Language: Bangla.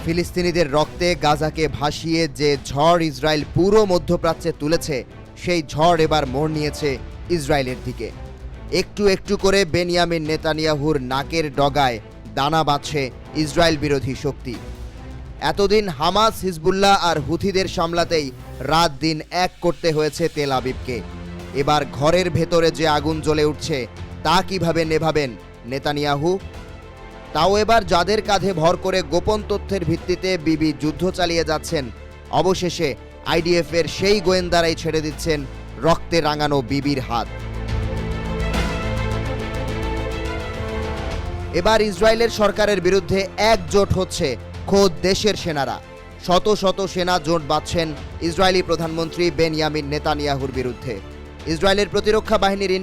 ফিলিস্তিনিদের রক্তে গাজাকে ভাসিয়ে যে ঝড় ইসরায়েল পুরো মধ্যপ্রাচ্যে তুলেছে, সেই ঝড় এবার মোড় নিয়েছে ইসরায়েলের দিকে। একটু একটু করে বেনিয়ামিন নেতানিয়াহুর নাকের ডগায় দানা বাঁধছে ইসরায়েল বিরোধী শক্তি। এতদিন হামাস, হিজবুল্লাহ আর হুথিদের সামলাতেই রাত দিন এক করতে হয়েছে তেল আবিবকে। এবার ঘরের ভেতরে যে আগুন জ্বলে উঠছে, তা কিভাবে নেভাবেন নেতানিয়াহু? তাও এবার যাদের কাঁধে ভর করে গোপন তথ্যের ভিত্তিতে বিবি যুদ্ধ চালিয়ে যাচ্ছেন, অবশেষে আইডিএফের সেই গোয়েন্দারাই ছেড়ে দিচ্ছেন রক্তে রাঙানো বিবির হাত। এবার ইসরায়েলের সরকারের বিরুদ্ধে একজোট হচ্ছে খোদ দেশের সেনারা। শত শত সেনা জোট বাঁধছেন ইসরায়েলি প্রধানমন্ত্রী বেনিয়ামিন নেতানিয়াহুর বিরুদ্ধে। ইসরায়েলের প্রতিরক্ষা বাহিনীর